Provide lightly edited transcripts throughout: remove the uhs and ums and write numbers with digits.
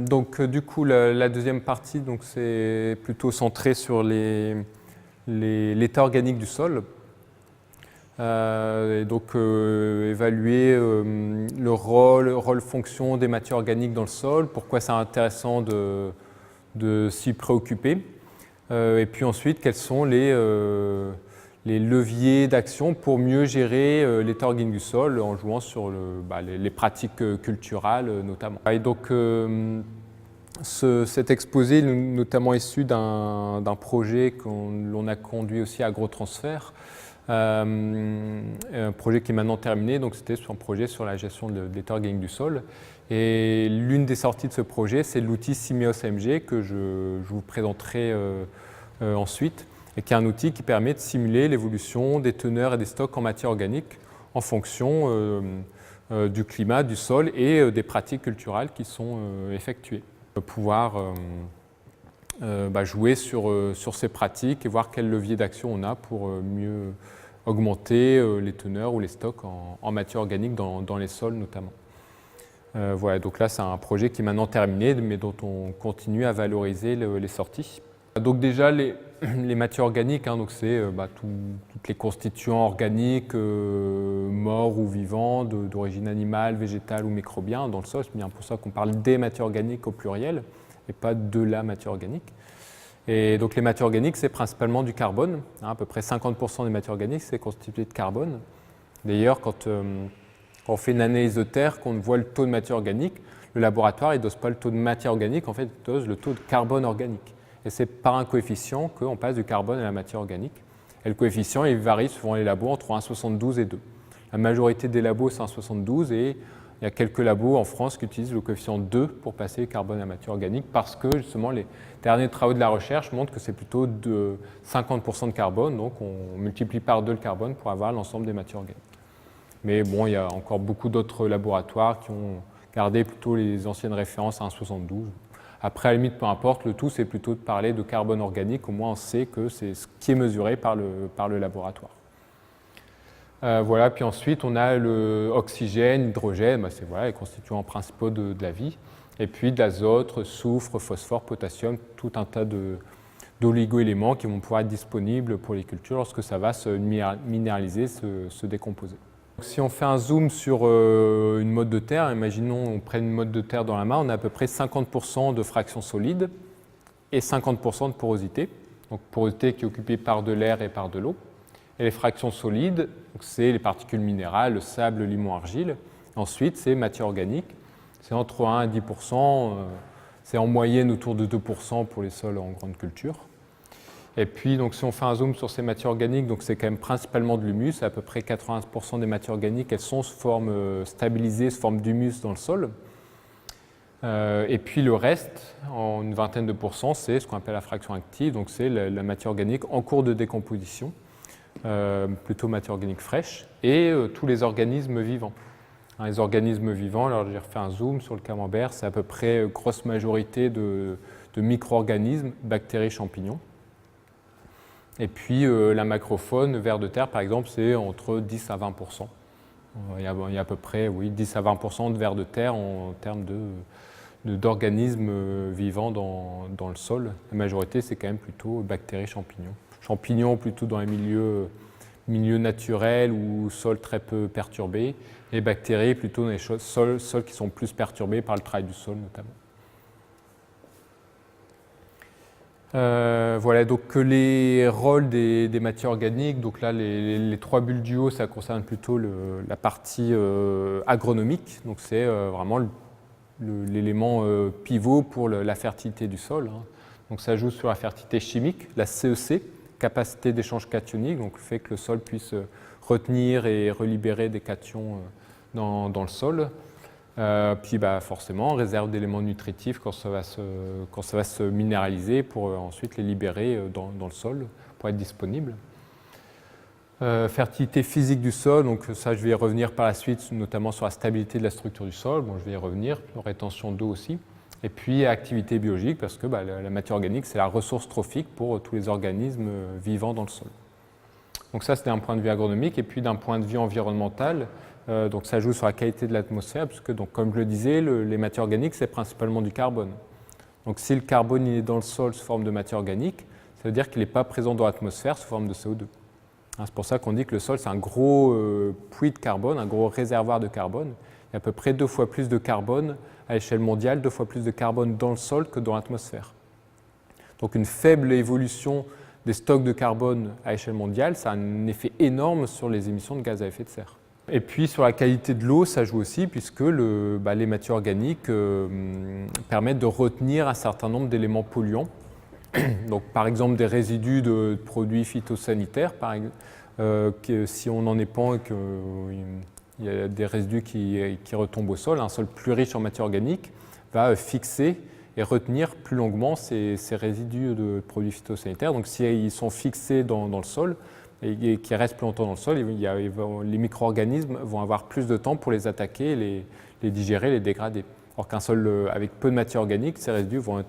Donc du coup, la deuxième partie, c'est plutôt centré sur l'état organique du sol. Et donc évaluer le rôle, fonction des matières organiques dans le sol, pourquoi c'est intéressant de s'y préoccuper. Et puis ensuite, quels sont les leviers d'action pour mieux gérer l'état organique du sol en jouant sur les pratiques culturales notamment. Et donc cet exposé est notamment issu d'un projet l'on a conduit aussi à Agrotransfert, un projet qui est maintenant terminé, donc c'était un projet sur la gestion de l'état organique du sol. Et l'une des sorties de ce projet, c'est l'outil Simios AMG que je vous présenterai ensuite, et qui est un outil qui permet de simuler l'évolution des teneurs et des stocks en matière organique en fonction du climat, du sol et des pratiques culturelles qui sont effectuées. Pouvoir jouer sur ces pratiques et voir quel levier d'action on a pour mieux augmenter les teneurs ou les stocks en matière organique dans les sols notamment. Voilà, donc là c'est un projet qui est maintenant terminé mais dont on continue à valoriser les sorties. Donc déjà les matières organiques, donc c'est toutes les constituants organiques morts ou vivants d'origine animale, végétale ou microbien dans le sol. C'est bien pour ça qu'on parle des matières organiques au pluriel et pas de la matière organique. Et donc les matières organiques, c'est principalement du carbone. À peu près 50% des matières organiques, c'est constitué de carbone. D'ailleurs, quand on fait une analyse de terre, qu'on voit le taux de matière organique, le laboratoire il ne dose pas le taux de matière organique, en fait il dose le taux de carbone organique. Et c'est par un coefficient qu'on passe du carbone à la matière organique. Et le coefficient il varie suivant les labos entre 1,72 et 2. La majorité des labos c'est 1,72 et il y a quelques labos en France qui utilisent le coefficient 2 pour passer le carbone à la matière organique parce que justement les derniers travaux de la recherche montrent que c'est plutôt de 50% de carbone, donc on multiplie par 2 le carbone pour avoir l'ensemble des matières organiques. Mais bon, il y a encore beaucoup d'autres laboratoires qui ont gardé plutôt les anciennes références à 1,72. Après, à la limite, peu importe, le tout, c'est plutôt de parler de carbone organique. Au moins, on sait que c'est ce qui est mesuré par le laboratoire. Voilà, puis ensuite, on a l'oxygène, l'hydrogène, c'est les constituants principaux de la vie. Et puis de l'azote, soufre, phosphore, potassium, tout un tas d'oligo-éléments qui vont pouvoir être disponibles pour les cultures lorsque ça va se minéraliser, se décomposer. Si on fait un zoom sur une motte de terre, imaginons on prenne une motte de terre dans la main, on a à peu près 50% de fraction solide et 50% de porosité. Donc porosité qui est occupée par de l'air et par de l'eau. Et les fractions solides, c'est les particules minérales, le sable, le limon, argile. Ensuite, c'est matière organique. C'est entre 1 et 10%, c'est en moyenne autour de 2% pour les sols en grande culture. Et puis, donc, si on fait un zoom sur ces matières organiques, c'est quand même principalement de l'humus. À peu près 80% des matières organiques, elles sont sous forme stabilisée, sous forme d'humus dans le sol. Et puis le reste, en une vingtaine de pourcents, c'est ce qu'on appelle la fraction active. Donc c'est la matière organique en cours de décomposition, plutôt matière organique fraîche, et tous les organismes vivants. Les organismes vivants, alors j'ai refait un zoom sur le camembert, c'est à peu près grosse majorité de micro-organismes, bactéries, champignons. Et puis la macrofaune, vers de terre par exemple, c'est entre 10 à 20%. Il y a à peu près 10 à 20% de vers de terre en termes d'organismes vivants dans le sol. La majorité, c'est quand même plutôt bactéries, champignons. Champignons plutôt dans les milieux naturels ou sols très peu perturbés, et bactéries plutôt dans les sols qui sont plus perturbés par le travail du sol notamment. Voilà, donc les rôles des matières organiques, donc là les trois bulles du haut, ça concerne plutôt la partie agronomique, donc c'est vraiment l'élément pivot pour la fertilité du sol. Donc ça joue sur la fertilité chimique, la CEC, capacité d'échange cationique, donc le fait que le sol puisse retenir et relibérer des cations dans le sol. Puis forcément, réserve d'éléments nutritifs quand ça va se minéraliser pour ensuite les libérer dans le sol pour être disponibles. Fertilité physique du sol, donc ça je vais y revenir par la suite, notamment sur la stabilité de la structure du sol, bon, je vais y revenir, rétention d'eau aussi. Et puis activité biologique, parce que la matière organique c'est la ressource trophique pour tous les organismes vivants dans le sol. Donc ça c'était un point de vue agronomique, et puis d'un point de vue environnemental, Donc ça joue sur la qualité de l'atmosphère, puisque donc, comme je le disais, les matières organiques, c'est principalement du carbone. Donc si le carbone il est dans le sol sous forme de matière organique, ça veut dire qu'il n'est pas présent dans l'atmosphère sous forme de CO2. C'est pour ça qu'on dit que le sol, c'est un gros puits de carbone, un gros réservoir de carbone. Il y a à peu près 2 fois plus de carbone à l'échelle mondiale, 2 fois plus de carbone dans le sol que dans l'atmosphère. Donc une faible évolution des stocks de carbone à l'échelle mondiale, ça a un effet énorme sur les émissions de gaz à effet de serre. Et puis sur la qualité de l'eau, ça joue aussi puisque les matières organiques permettent de retenir un certain nombre d'éléments polluants. Donc, par exemple, des résidus de produits phytosanitaires, si on en épand et qu'il y a des résidus qui retombent au sol, un sol plus riche en matière organique va fixer et retenir plus longuement ces résidus de produits phytosanitaires. Donc, s'ils sont fixés dans le sol et qu'ils restent plus longtemps dans le sol, les micro-organismes vont avoir plus de temps pour les attaquer, les digérer, les dégrader. Alors qu'un sol avec peu de matière organique, ces résidus vont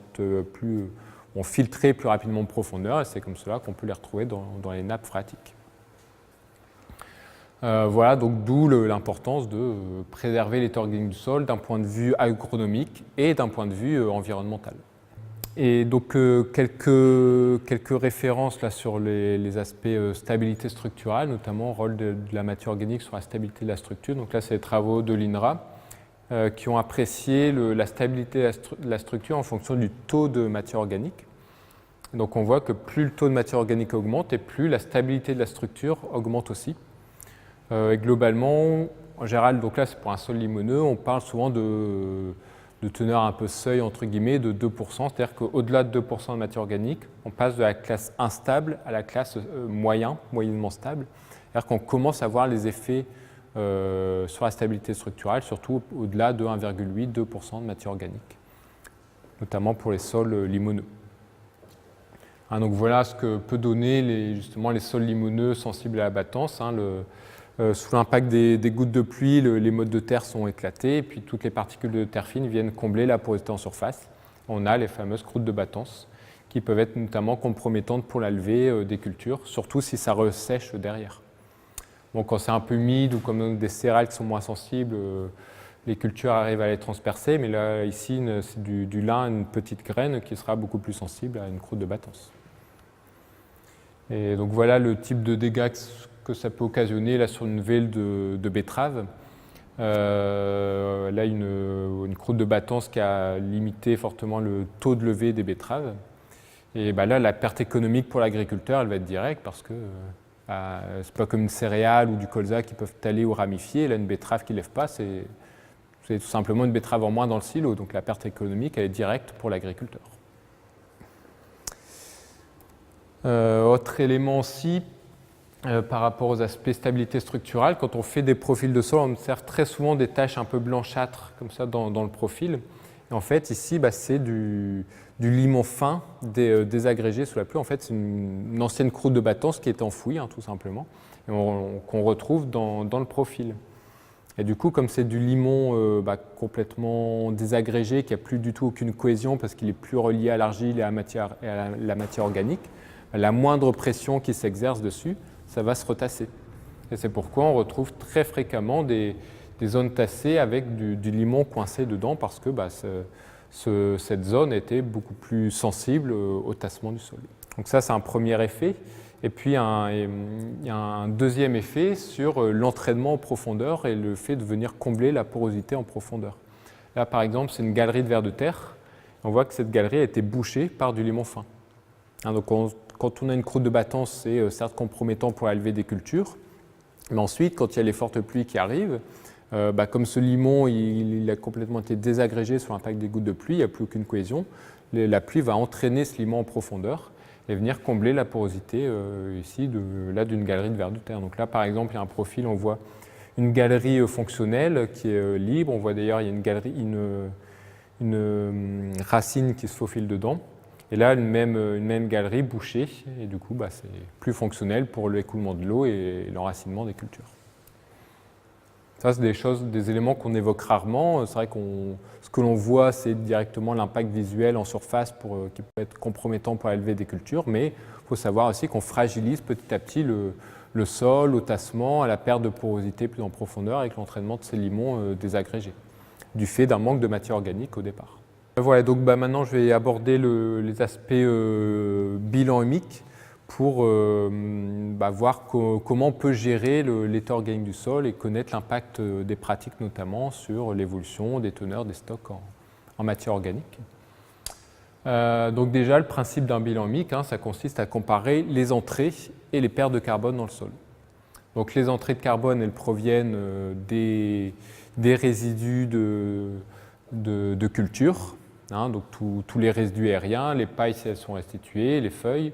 filtrer plus rapidement en profondeur et c'est comme cela qu'on peut les retrouver dans les nappes phréatiques. Voilà, donc d'où l'importance de préserver l'état organique du sol d'un point de vue agronomique et d'un point de vue environnemental. Et donc quelques références là, sur les aspects stabilité structurale, notamment rôle de la matière organique sur la stabilité de la structure. Donc là, c'est les travaux de l'INRA qui ont apprécié la stabilité de la structure en fonction du taux de matière organique. Donc on voit que plus le taux de matière organique augmente et plus la stabilité de la structure augmente aussi. Et globalement, en général, donc là c'est pour un sol limoneux, on parle souvent de teneur un peu seuil entre guillemets de 2%, c'est-à-dire qu'au-delà de 2% de matière organique, on passe de la classe instable à la classe moyennement stable. C'est-à-dire qu'on commence à voir les effets sur la stabilité structurelle, surtout au-delà de 1,8-2% de matière organique, notamment pour les sols limoneux. Donc voilà ce que peut donner justement les sols limoneux sensibles à la battance. Sous l'impact des gouttes de pluie, les mottes de terre sont éclatées et puis toutes les particules de terre fine viennent combler la porosité en surface. On a les fameuses croûtes de battance qui peuvent être notamment compromettantes pour la levée des cultures, surtout si ça ressèche derrière. Bon, quand c'est un peu humide ou comme des céréales qui sont moins sensibles, les cultures arrivent à les transpercer, mais là, ici, c'est du lin, une petite graine qui sera beaucoup plus sensible à une croûte de battance. Et donc voilà le type de dégâts que ça peut occasionner là, sur une velle de betterave. Là, une croûte de battance qui a limité fortement le taux de levée des betteraves. Et là, la perte économique pour l'agriculteur, elle va être directe parce que c'est pas comme une céréale ou du colza qui peuvent taler ou ramifier. Là, une betterave qui ne lève pas, c'est tout simplement une betterave en moins dans le silo. Donc la perte économique, elle est directe pour l'agriculteur. Autre élément aussi, par rapport aux aspects stabilité structurale, quand on fait des profils de sol, on observe très souvent des taches un peu blanchâtres comme ça dans le profil. Et en fait, ici, c'est du limon fin désagrégé sous la pluie. En fait, c'est une ancienne croûte de battance qui est enfouie, tout simplement, et qu'on retrouve dans le profil. Et du coup, comme c'est du limon complètement désagrégé, qui n'a plus du tout aucune cohésion parce qu'il est plus relié à l'argile et à la matière organique, la moindre pression qui s'exerce dessus, ça va se retasser. Et c'est pourquoi on retrouve très fréquemment des zones tassées avec du limon coincé dedans parce que cette zone était beaucoup plus sensible au tassement du sol. Donc ça, c'est un premier effet. Et puis, il y a un deuxième effet sur l'entraînement en profondeur et le fait de venir combler la porosité en profondeur. Là, par exemple, c'est une galerie de vers de terre. On voit que cette galerie a été bouchée par du limon fin. Donc, quand on a une croûte de battance, c'est certes compromettant pour la levée des cultures. Mais ensuite, quand il y a les fortes pluies qui arrivent, comme ce limon il a complètement été désagrégé sur l'impact des gouttes de pluie, il n'y a plus aucune cohésion, la pluie va entraîner ce limon en profondeur et venir combler la porosité ici d'une galerie de vers de terre. Donc là, par exemple, il y a un profil, on voit une galerie fonctionnelle qui est libre. On voit d'ailleurs il y a une racine qui se faufile dedans. Et là, une même galerie bouchée, et du coup, c'est plus fonctionnel pour l'écoulement de l'eau et l'enracinement des cultures. Ça, c'est des éléments qu'on évoque rarement. C'est vrai ce que l'on voit, c'est directement l'impact visuel en surface qui peut être compromettant pour la levée des cultures, mais il faut savoir aussi qu'on fragilise petit à petit le sol, au tassement, à la perte de porosité plus en profondeur avec l'entraînement de ces limons désagrégés, du fait d'un manque de matière organique au départ. Voilà, donc maintenant je vais aborder les aspects bilan humique pour voir comment on peut gérer l'état organique du sol et connaître l'impact des pratiques notamment sur l'évolution des teneurs des stocks en matière organique. Donc déjà, le principe d'un bilan humique, ça consiste à comparer les entrées et les pertes de carbone dans le sol. Donc les entrées de carbone, elles proviennent des résidus de culture, donc tous les résidus aériens, les pailles si elles sont restituées, les feuilles,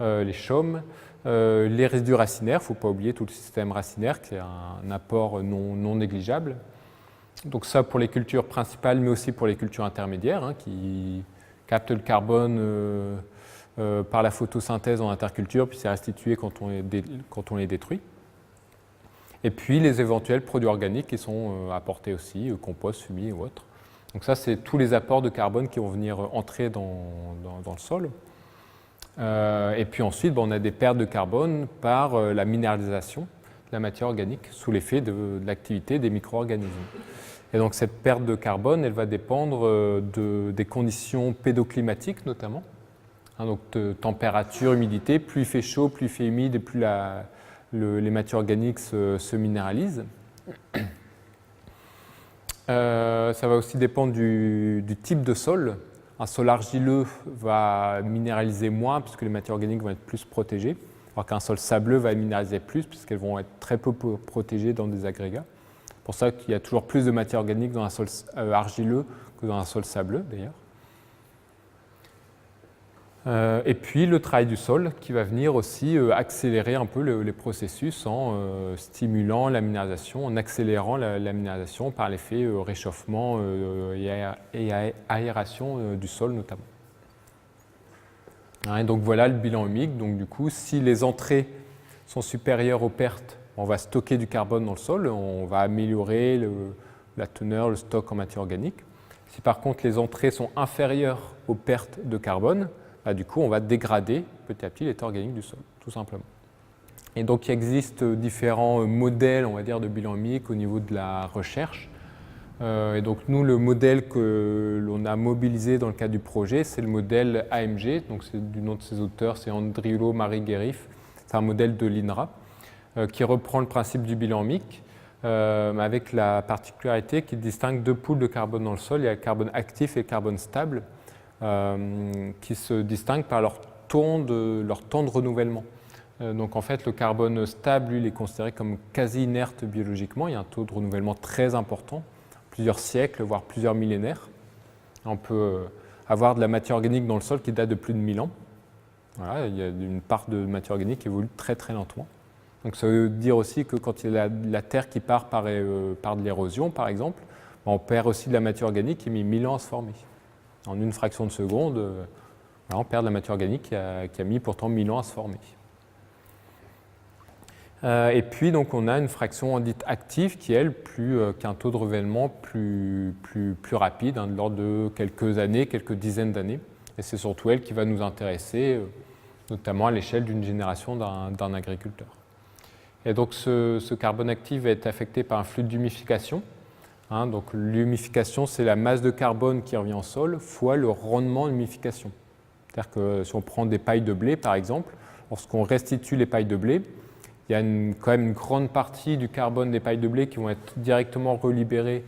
les chaumes, les résidus racinaires, il ne faut pas oublier tout le système racinaire qui est un apport non négligeable. Donc ça pour les cultures principales, mais aussi pour les cultures intermédiaires qui captent le carbone par la photosynthèse en interculture, puis c'est restitué quand on les détruit. Et puis les éventuels produits organiques qui sont apportés aussi, compost, fumier ou autres. Donc ça, c'est tous les apports de carbone qui vont venir entrer dans le sol. Et puis ensuite, on a des pertes de carbone par la minéralisation de la matière organique sous l'effet de l'activité des micro-organismes. Et donc cette perte de carbone, elle va dépendre des conditions pédoclimatiques notamment, donc de température, humidité. Plus il fait chaud, plus il fait humide, et plus les matières organiques se minéralisent. Ça va aussi dépendre du type de sol. Un sol argileux va minéraliser moins puisque les matières organiques vont être plus protégées, alors qu'un sol sableux va minéraliser plus puisqu'elles vont être très peu protégées dans des agrégats. C'est pour ça qu'il y a toujours plus de matière organique dans un sol argileux que dans un sol sableux d'ailleurs. Et puis le travail du sol qui va venir aussi accélérer un peu les processus en stimulant la minéralisation, en accélérant la minéralisation par l'effet réchauffement et aération du sol notamment. Et donc voilà le bilan humique. Donc du coup, si les entrées sont supérieures aux pertes, on va stocker du carbone dans le sol, on va améliorer la teneur, le stock en matière organique. Si par contre les entrées sont inférieures aux pertes de carbone, du coup on va dégrader petit à petit l'état organique du sol, tout simplement. Et donc il existe différents modèles, on va dire, de bilan humique au niveau de la recherche. Et donc nous, le modèle que l'on a mobilisé dans le cadre du projet, c'est le modèle AMG, donc c'est du nom de ses auteurs, c'est Andrilo Marie-Guérif, c'est un modèle de l'INRA, qui reprend le principe du bilan humique, avec la particularité qu'il distingue deux poules de carbone dans le sol. Il y a le carbone actif et le carbone stable, qui se distinguent par leur temps de renouvellement. Donc en fait, le carbone stable, lui, il est considéré comme quasi inerte biologiquement. Il y a un taux de renouvellement très important, plusieurs siècles, voire plusieurs millénaires. On peut avoir de la matière organique dans le sol qui date de plus de 1000 ans. Voilà, il y a une part de matière organique qui évolue très très lentement. Donc ça veut dire aussi que quand il y a la terre qui part par de l'érosion, par exemple, on perd aussi de la matière organique qui a mis 1000 ans à se former. En une fraction de seconde, on perd de la matière organique qui a mis pourtant 1000 ans à se former. Et puis donc on a une fraction dite active qui elle qui a un taux de renouvellement plus rapide, de l'ordre de quelques années, quelques dizaines d'années. Et c'est surtout elle qui va nous intéresser, notamment à l'échelle d'une génération d'un agriculteur. Et donc ce carbone actif va être affecté par un flux d'humification. Donc l'humification, c'est la masse de carbone qui revient au sol fois le rendement d'humification. C'est-à-dire que si on prend des pailles de blé, par exemple, lorsqu'on restitue les pailles de blé, il y a quand même une grande partie du carbone des pailles de blé qui vont être directement relibérées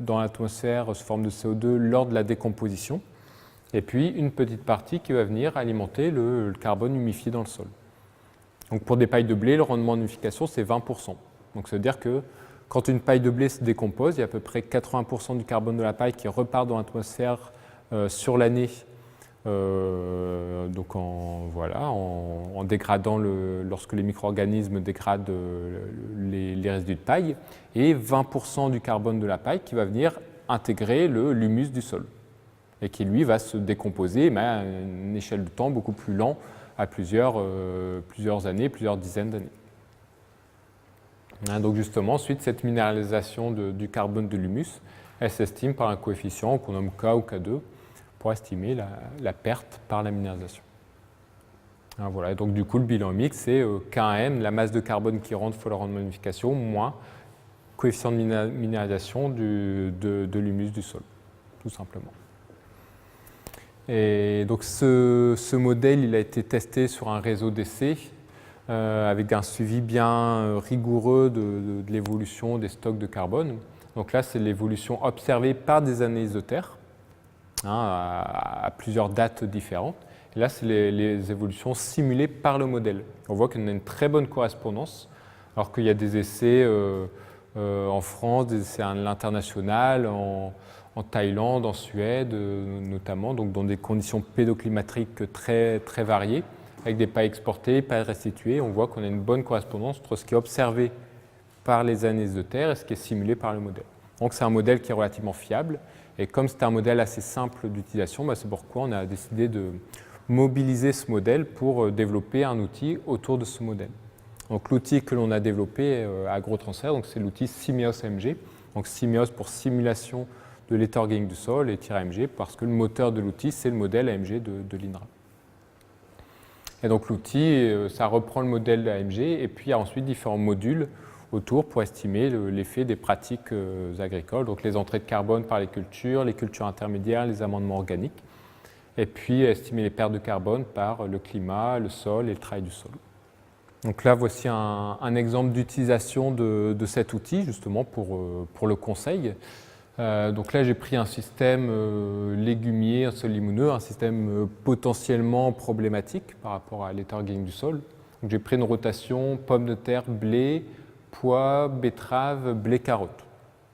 dans l'atmosphère sous forme de CO2 lors de la décomposition. Et puis une petite partie qui va venir alimenter le carbone humifié dans le sol. Donc pour des pailles de blé, le rendement d'humification, c'est 20%. Donc ça veut dire que quand une paille de blé se décompose, il y a à peu près 80% du carbone de la paille qui repart dans l'atmosphère sur l'année, donc en dégradant lorsque les micro-organismes dégradent les résidus de paille, et 20% du carbone de la paille qui va venir intégrer l'humus du sol, et qui lui va se décomposer, mais à une échelle de temps beaucoup plus lent, à plusieurs années, plusieurs dizaines d'années. Donc justement, ensuite, cette minéralisation du carbone de l'humus, elle s'estime par un coefficient qu'on nomme K ou K2 pour estimer la perte par la minéralisation. Voilà. Et donc du coup, le bilan mix, c'est K1M, la masse de carbone qui rentre fois le rendement de modification, moins coefficient de minéralisation de l'humus du sol, tout simplement. Et donc ce modèle, il a été testé sur un réseau d'essais avec un suivi bien rigoureux de l'évolution des stocks de carbone. Donc là, c'est l'évolution observée par des analyses de terre à plusieurs dates différentes. Et là, c'est les évolutions simulées par le modèle. On voit qu'on a une très bonne correspondance, alors qu'il y a des essais en France, des essais à l'international, en Thaïlande, en Suède notamment, donc dans des conditions pédoclimatiques très, très variées, avec des pailles exportées, pailles restituées. On voit qu'on a une bonne correspondance entre ce qui est observé par les analyses de terre et ce qui est simulé par le modèle. Donc c'est un modèle qui est relativement fiable. Et comme c'est un modèle assez simple d'utilisation, c'est pourquoi on a décidé de mobiliser ce modèle pour développer un outil autour de ce modèle. Donc l'outil que l'on a développé à AgroTransfert, c'est l'outil Simios AMG. Donc Simios pour simulation de l'état organique du sol et -AMG parce que le moteur de l'outil, c'est le modèle AMG de l'INRA. Et donc l'outil, ça reprend le modèle AMG et puis il y a ensuite différents modules autour pour estimer l'effet des pratiques agricoles, donc les entrées de carbone par les cultures intermédiaires, les amendements organiques, et puis estimer les pertes de carbone par le climat, le sol et le travail du sol. Donc là, voici un exemple d'utilisation de cet outil, justement pour le conseil. Donc là, j'ai pris un système légumier, un sol limoneux, un système potentiellement problématique par rapport à l'état organique du sol. Donc j'ai pris une rotation pommes de terre, blé, pois, betterave, blé, carotte.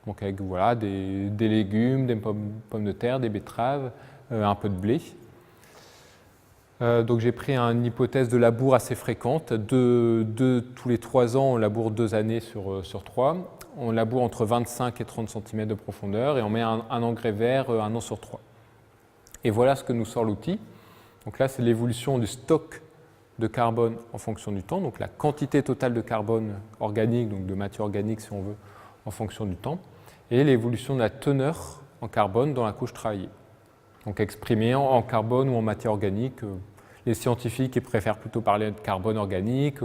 Donc avec voilà, des légumes, des pommes de terre, des betteraves, un peu de blé. Donc j'ai pris une hypothèse de labour assez fréquente. Tous les 3 ans, on laboure 2 années sur 3. On laboure entre 25 et 30 cm de profondeur et on met un engrais vert 1 an sur 3. Et voilà ce que nous sort l'outil. Donc là, c'est l'évolution du stock de carbone en fonction du temps, donc la quantité totale de carbone organique, donc de matière organique si on veut, en fonction du temps, et l'évolution de la teneur en carbone dans la couche travaillée. Donc exprimée en carbone ou en matière organique. Les scientifiques ils préfèrent plutôt parler de carbone organique,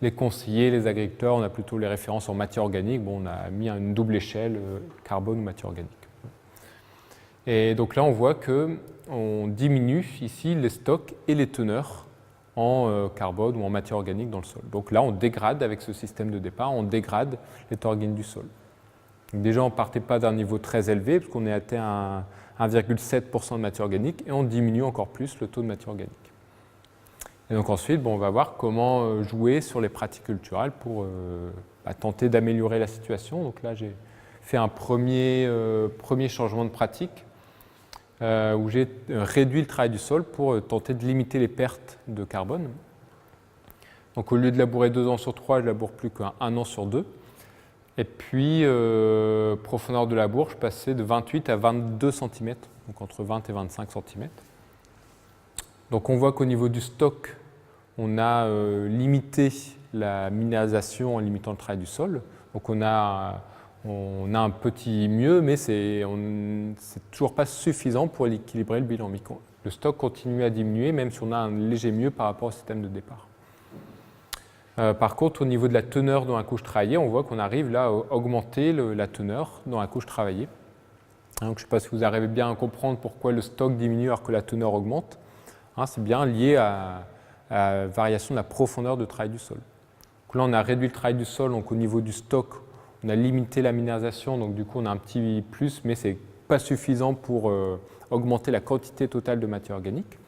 les conseillers, les agriculteurs, on a plutôt les références en matière organique. Bon, on a mis à une double échelle carbone ou matière organique. Et donc là, on voit qu'on diminue ici les stocks et les teneurs en carbone ou en matière organique dans le sol. Donc là, on dégrade avec ce système de départ, on dégrade l'état organique du sol. Donc déjà, on ne partait pas d'un niveau très élevé, parce qu'on est atteint à 1,7% de matière organique, et on diminue encore plus le taux de matière organique. Et donc ensuite, on va voir comment jouer sur les pratiques culturelles pour tenter d'améliorer la situation. Donc là, j'ai fait un premier changement de pratique où j'ai réduit le travail du sol pour tenter de limiter les pertes de carbone. Donc au lieu de labourer 2 ans sur 3, je laboure plus qu'un an sur 2. Et puis, profondeur de labour, je passais de 28 à 22 cm, donc entre 20 et 25 cm. Donc on voit qu'au niveau du stock, on a limité la minéralisation en limitant le travail du sol. Donc on a un petit mieux, mais c'est toujours pas suffisant pour équilibrer le bilan. Le stock continue à diminuer, même si on a un léger mieux par rapport au système de départ. Par contre, au niveau de la teneur dans la couche travaillée, on voit qu'on arrive là à augmenter la teneur dans la couche travaillée. Donc, je ne sais pas si vous arrivez bien à comprendre pourquoi le stock diminue alors que la teneur augmente. C'est bien lié à la variation de la profondeur de travail du sol. Donc là, on a réduit le travail du sol, donc au niveau du stock, on a limité la minéralisation, donc du coup, on a un petit plus, mais ce n'est pas suffisant pour augmenter la quantité totale de matière organique.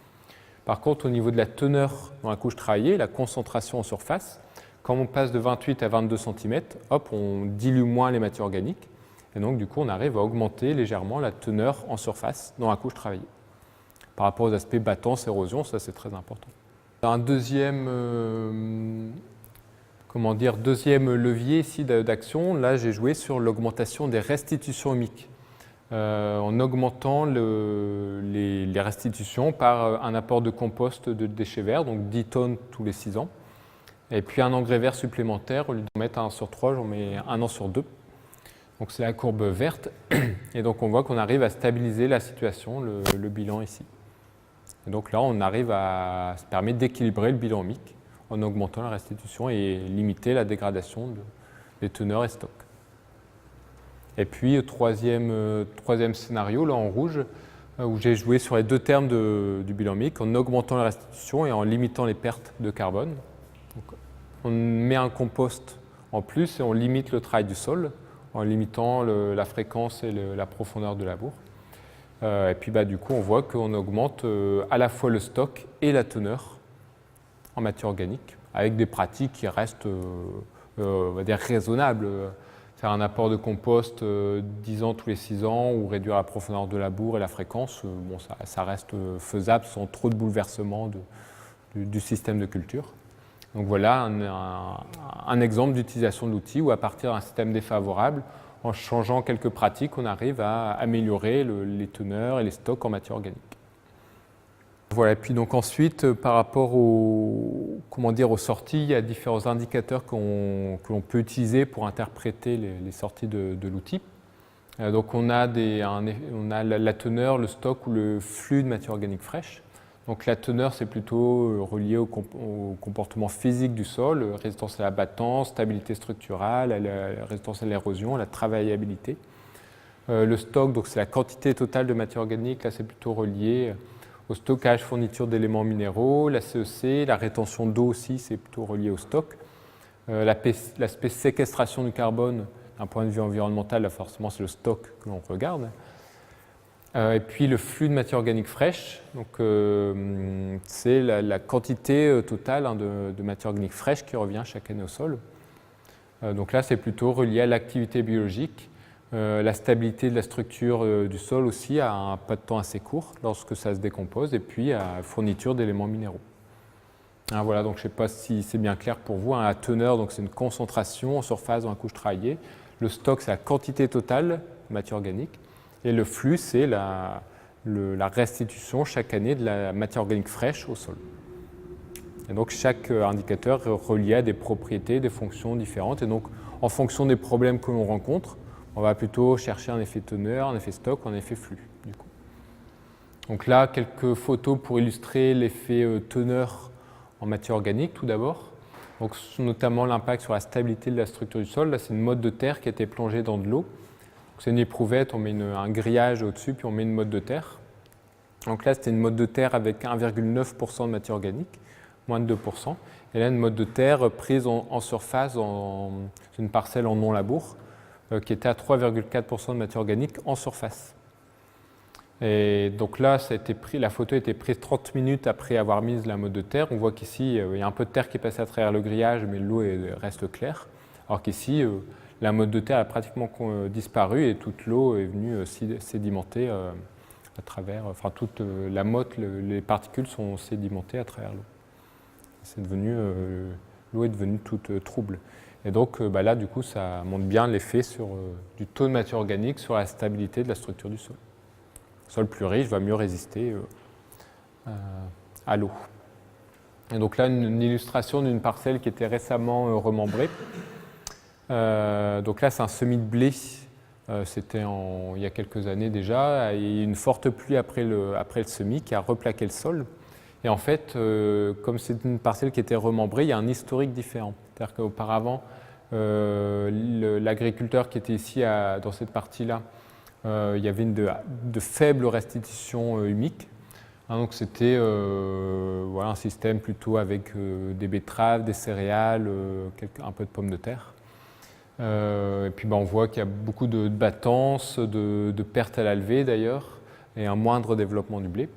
Par contre, au niveau de la teneur dans la couche travaillée, la concentration en surface, quand on passe de 28 à 22 cm, hop, on dilue moins les matières organiques. Et donc, du coup, on arrive à augmenter légèrement la teneur en surface dans la couche travaillée. Par rapport aux aspects battance, érosion, ça c'est très important. Un deuxième levier ici d'action, là j'ai joué sur l'augmentation des restitutions humiques. En augmentant les restitutions par un apport de compost de déchets verts, donc 10 tonnes tous les 6 ans. Et puis un engrais vert supplémentaire, au lieu de mettre 1 sur 3, j'en mets 1 an sur 2. Donc c'est la courbe verte. Et donc on voit qu'on arrive à stabiliser la situation, le bilan ici. Et donc là, on arrive à se permettre d'équilibrer le bilan humique en augmentant la restitution et limiter la dégradation des teneurs et stocks. Et puis, troisième scénario, là en rouge, où j'ai joué sur les deux termes du bilan humique en augmentant la restitution et en limitant les pertes de carbone. Donc, on met un compost en plus et on limite le travail du sol en limitant la fréquence et la profondeur de labour. Et puis du coup, on voit qu'on augmente à la fois le stock et la teneur en matière organique, avec des pratiques qui restent on va dire raisonnables. Faire un apport de compost 10 ans tous les 6 ans ou réduire la profondeur de labour et la fréquence, bon, ça reste faisable sans trop de bouleversement du système de culture. Donc voilà un exemple d'utilisation de l'outil où à partir d'un système défavorable, en changeant quelques pratiques, on arrive à améliorer les teneurs et les stocks en matière organique. Voilà, et puis donc ensuite, par rapport aux sorties, il y a différents indicateurs que l'on peut utiliser pour interpréter les sorties de l'outil. Donc on a la teneur, le stock ou le flux de matière organique fraîche. Donc la teneur, c'est plutôt relié au comportement physique du sol, résistance à l'abattement, stabilité structurale, à la résistance à l'érosion, à la travaillabilité. Le stock, donc c'est la quantité totale de matière organique, là c'est plutôt relié au stockage, fourniture d'éléments minéraux, la CEC, la rétention d'eau aussi, c'est plutôt relié au stock. L'aspect séquestration du carbone, d'un point de vue environnemental, là forcément c'est le stock que l'on regarde. Et puis le flux de matière organique fraîche, donc c'est la quantité totale de matière organique fraîche qui revient chaque année au sol. Donc là c'est plutôt relié à l'activité biologique, la stabilité de la structure du sol aussi à un pas de temps assez court lorsque ça se décompose, et puis à la fourniture d'éléments minéraux. Voilà, donc je ne sais pas si c'est bien clair pour vous. La teneur, donc c'est une concentration en surface dans la couche travaillée. Le stock, c'est la quantité totale de matière organique. Et le flux, c'est la restitution chaque année de la matière organique fraîche au sol. Et donc chaque indicateur est relié à des propriétés, des fonctions différentes. Et donc en fonction des problèmes que l'on rencontre, on va plutôt chercher un effet teneur, un effet stock ou un effet flux. Du coup. Donc là, quelques photos pour illustrer l'effet teneur en matière organique tout d'abord. Donc notamment l'impact sur la stabilité de la structure du sol. Là, c'est une motte de terre qui a été plongée dans de l'eau. C'est une éprouvette, on met un grillage au-dessus, puis on met une motte de terre. Donc là, c'était une motte de terre avec 1,9% de matière organique, moins de 2%. Et là, une motte de terre prise en surface, dans une parcelle en non-labour, qui était à 3,4% de matière organique en surface. Et donc là, la photo a été prise 30 minutes après avoir mis la motte de terre. On voit qu'ici, il y a un peu de terre qui est passée à travers le grillage, mais l'eau reste claire. Alors qu'ici, la motte de terre a pratiquement disparu et toute l'eau est venue sédimenter à travers, enfin toute la motte, les particules sont sédimentées à travers l'eau. L'eau est devenue toute trouble. Et donc là, du coup, ça montre bien l'effet du taux de matière organique sur la stabilité de la structure du sol. Le sol plus riche va mieux résister à l'eau. Et donc là, une illustration d'une parcelle qui était récemment remembrée. Donc là, c'est un semis de blé. C'était il y a quelques années déjà. Il y a eu une forte pluie après le semis qui a replaqué le sol. Et en fait, comme c'est une parcelle qui était remembrée, il y a un historique différent. C'est-à-dire qu'auparavant, l'agriculteur qui était ici dans cette partie-là, il y avait de faibles restitutions humiques. Donc c'était un système plutôt avec des betteraves, des céréales, un peu de pommes de terre. Et puis on voit qu'il y a beaucoup de battances, de pertes à la levée d'ailleurs, et un moindre développement du blé.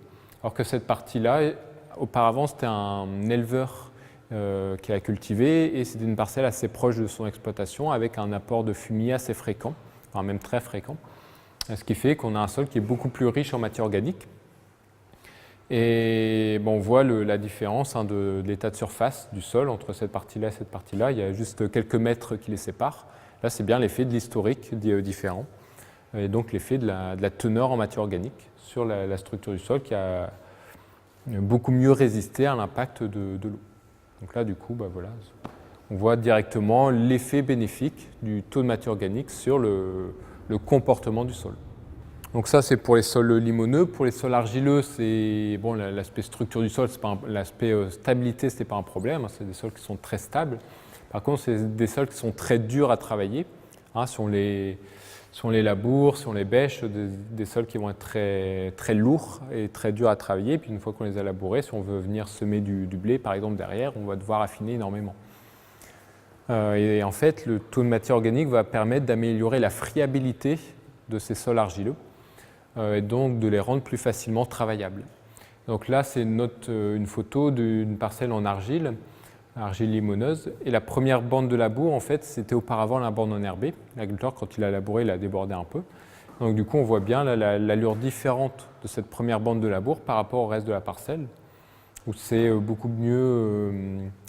Alors que cette partie-là, auparavant, c'était un éleveur qui l'a cultivé, et c'était une parcelle assez proche de son exploitation, avec un apport de fumier assez fréquent, enfin même très fréquent. Ce qui fait qu'on a un sol qui est beaucoup plus riche en matière organique. Et on voit la différence de l'état de surface du sol entre cette partie-là et cette partie-là. Il y a juste quelques mètres qui les séparent. Là, c'est bien l'effet de l'historique différent. Et donc l'effet de la teneur en matière organique sur la structure du sol qui a beaucoup mieux résisté à l'impact de l'eau. Donc là, du coup, voilà, on voit directement l'effet bénéfique du taux de matière organique sur le comportement du sol. Donc ça, c'est pour les sols limoneux. Pour les sols argileux, c'est bon, l'aspect structure du sol, l'aspect stabilité, ce n'est pas un problème. C'est des sols qui sont très stables. Par contre, c'est des sols qui sont très durs à travailler. Si on les laboure, si on les bêche, des sols qui vont être très, très lourds et très durs à travailler. Puis une fois qu'on les a labourés, si on veut venir semer du blé, par exemple, derrière, on va devoir affiner énormément. Et en fait, le taux de matière organique va permettre d'améliorer la friabilité de ces sols argileux et donc de les rendre plus facilement travaillables. Donc là, c'est une photo d'une parcelle en argile limoneuse. Et la première bande de labour, en fait, c'était auparavant la bande enherbée. L'agriculteur, quand il a labouré, il a débordé un peu. Donc du coup, on voit bien l'allure différente de cette première bande de labour par rapport au reste de la parcelle, où c'est beaucoup mieux,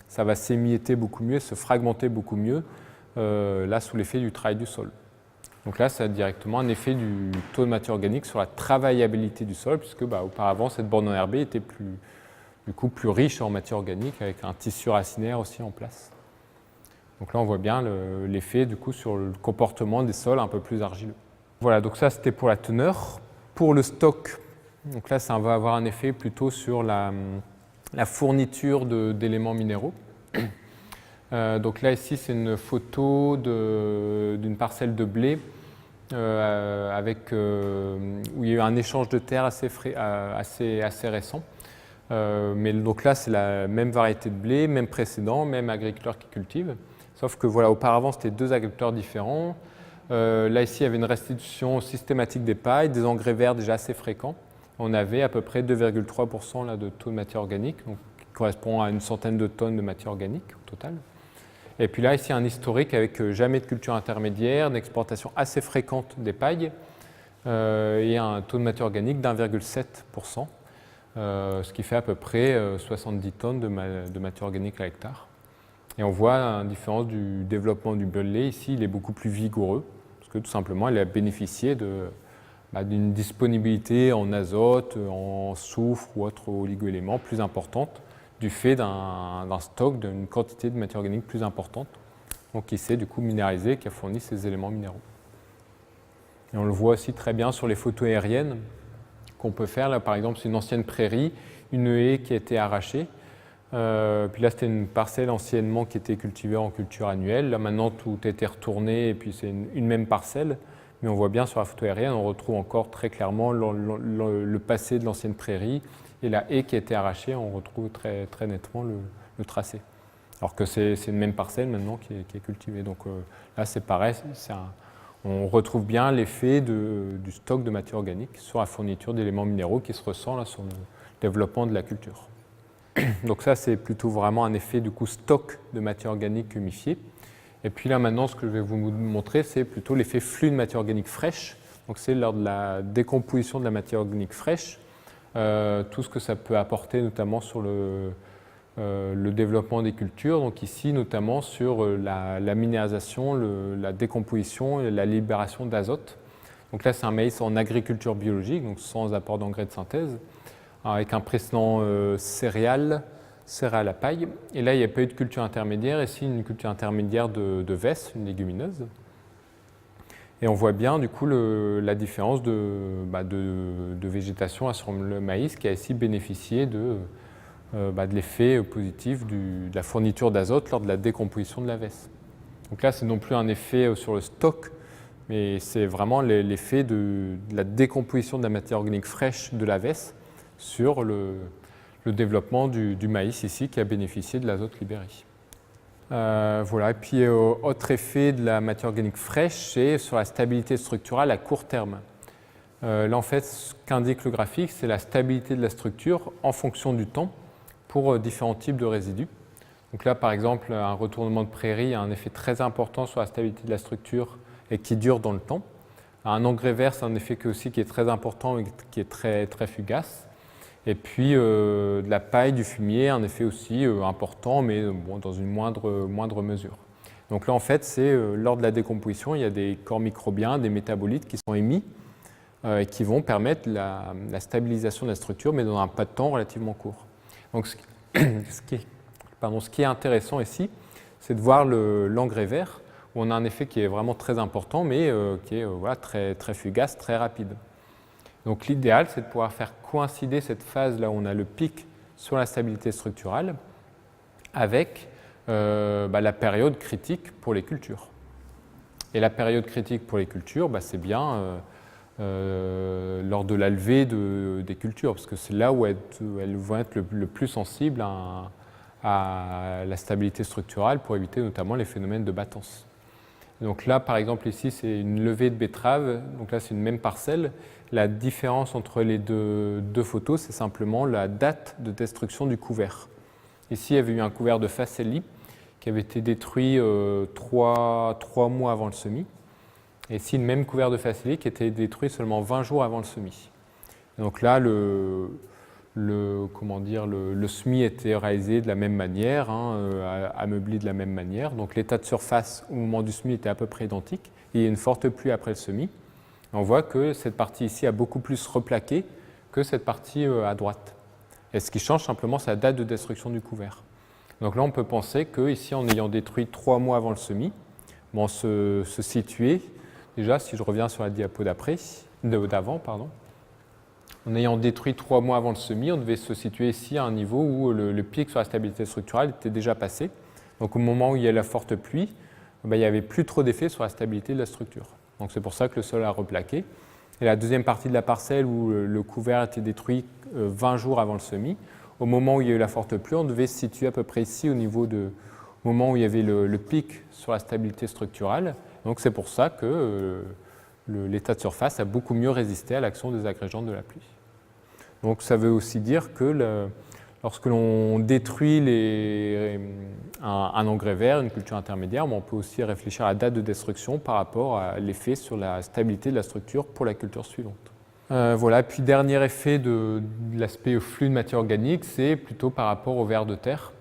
ça va s'émietter beaucoup mieux, se fragmenter beaucoup mieux, là, sous l'effet du travail du sol. Donc là, ça a directement un effet du taux de matière organique sur la travaillabilité du sol, puisque auparavant, cette bande enherbée était plus riche en matière organique, avec un tissu racinaire aussi en place. Donc là, on voit bien l'effet du coup sur le comportement des sols un peu plus argileux. Voilà, donc ça, c'était pour la teneur. Pour le stock, donc là, ça va avoir un effet plutôt sur la fourniture d'éléments minéraux. Donc là, ici, c'est une photo d'une parcelle de blé où il y a eu un échange de terre assez récent. Mais donc là, c'est la même variété de blé, même précédent, même agriculteur qui cultive. Sauf que voilà, auparavant, c'était deux agriculteurs différents. Là, ici, il y avait une restitution systématique des pailles, des engrais verts déjà assez fréquents. On avait à peu près 2,3% de taux de matière organique, donc, qui correspond à une centaine de tonnes de matière organique au total. Et puis là, ici, un historique avec jamais de culture intermédiaire, une exportation assez fréquente des pailles et un taux de matière organique d'1,7%, ce qui fait à peu près 70 tonnes de matière organique à l'hectare. Et on voit la différence du développement du blé. Ici, il est beaucoup plus vigoureux, parce que tout simplement, il a bénéficié d'une disponibilité en azote, en soufre ou autres oligoéléments plus importante, du fait d'un stock, d'une quantité de matière organique plus importante, donc qui s'est du coup minéralisé, qui a fourni ces éléments minéraux. Et on le voit aussi très bien sur les photos aériennes qu'on peut faire. Là, par exemple, c'est une ancienne prairie, une haie qui a été arrachée. Puis là, c'était une parcelle anciennement qui était cultivée en culture annuelle. Là, maintenant, tout a été retourné et puis c'est une même parcelle. Mais on voit bien sur la photo aérienne, on retrouve encore très clairement le passé de l'ancienne prairie. Et la haie qui a été arrachée, on retrouve très, très nettement le tracé. Alors que c'est une même parcelle maintenant qui est cultivée. Donc là, c'est pareil, on retrouve bien l'effet du stock de matière organique sur la fourniture d'éléments minéraux qui se ressent là, sur le développement de la culture. Donc ça, c'est plutôt vraiment un effet du coup stock de matière organique humifiée. Et puis là, maintenant, ce que je vais vous montrer, c'est plutôt l'effet flux de matière organique fraîche. Donc c'est lors de la décomposition de la matière organique fraîche, tout ce que ça peut apporter, notamment sur le développement des cultures. Donc ici, notamment sur la minéralisation, la décomposition et la libération d'azote. Donc là, c'est un maïs en agriculture biologique, donc sans apport d'engrais de synthèse, avec un précédent céréales à paille. Et là, il n'y a pas eu de culture intermédiaire. Ici, une culture intermédiaire de vesse, une légumineuse. Et on voit bien du coup la différence de végétation sur le maïs qui a ici bénéficié de l'effet positif de la fourniture d'azote lors de la décomposition de la vesse. Donc là, c'est non plus un effet sur le stock, mais c'est vraiment l'effet de la décomposition de la matière organique fraîche de la vesse sur le développement du maïs ici qui a bénéficié de l'azote libéré. Voilà. Et puis, autre effet de la matière organique fraîche, c'est sur la stabilité structurale à court terme. Là, en fait, ce qu'indique le graphique, c'est la stabilité de la structure en fonction du temps pour différents types de résidus. Donc là, par exemple, un retournement de prairie a un effet très important sur la stabilité de la structure et qui dure dans le temps. Un engrais vert, c'est un effet aussi qui est très important et qui est très, très fugace. Et puis de la paille, du fumier, un effet aussi important, mais dans une moindre mesure. Donc là, en fait, c'est lors de la décomposition, il y a des corps microbiens, des métabolites qui sont émis et qui vont permettre la stabilisation de la structure, mais dans un pas de temps relativement court. Donc ce qui est intéressant ici, c'est de voir l'engrais vert, où on a un effet qui est vraiment très important, mais qui est très, très fugace, très rapide. Donc l'idéal, c'est de pouvoir faire coïncider cette phase là où on a le pic sur la stabilité structurale avec la période critique pour les cultures. Et la période critique pour les cultures, c'est bien lors de la levée des cultures, parce que c'est là où elles vont être le plus sensibles à la stabilité structurale pour éviter notamment les phénomènes de battance. Donc là, par exemple, ici, c'est une levée de betterave. Donc là, c'est une même parcelle. La différence entre les deux photos, c'est simplement la date de destruction du couvert. Ici, il y avait eu un couvert de Facelli qui avait été détruit 3 mois avant le semis. Et ici, le même couvert de Facelli qui était détruit seulement 20 jours avant le semis. Donc là, le semis était réalisé de la même manière, ameubli de la même manière. Donc l'état de surface au moment du semis était à peu près identique. Il y a une forte pluie après le semis. On voit que cette partie ici a beaucoup plus replaqué que cette partie à droite. Et ce qui change simplement, c'est la date de destruction du couvert. Donc là, on peut penser qu'ici, en ayant détruit 3 mois avant le semis, on se situait, déjà, si je reviens sur la diapo d'avant, en ayant détruit 3 mois avant le semis, on devait se situer ici à un niveau où le pic sur la stabilité structurale était déjà passé. Donc au moment où il y a la forte pluie, il n'y avait plus trop d'effet sur la stabilité de la structure. Donc c'est pour ça que le sol a replaqué. Et la deuxième partie de la parcelle où le couvert était détruit 20 jours avant le semis, au moment où il y a eu la forte pluie, on devait se situer à peu près ici au moment où il y avait le pic sur la stabilité structurale. Donc c'est pour ça que l'état de surface a beaucoup mieux résisté à l'action des agrégents de la pluie. Donc ça veut aussi dire que lorsque l'on détruit un engrais vert, une culture intermédiaire, on peut aussi réfléchir à la date de destruction par rapport à l'effet sur la stabilité de la structure pour la culture suivante. Voilà, puis dernier effet de l'aspect flux de matière organique, c'est plutôt par rapport aux vers de terre.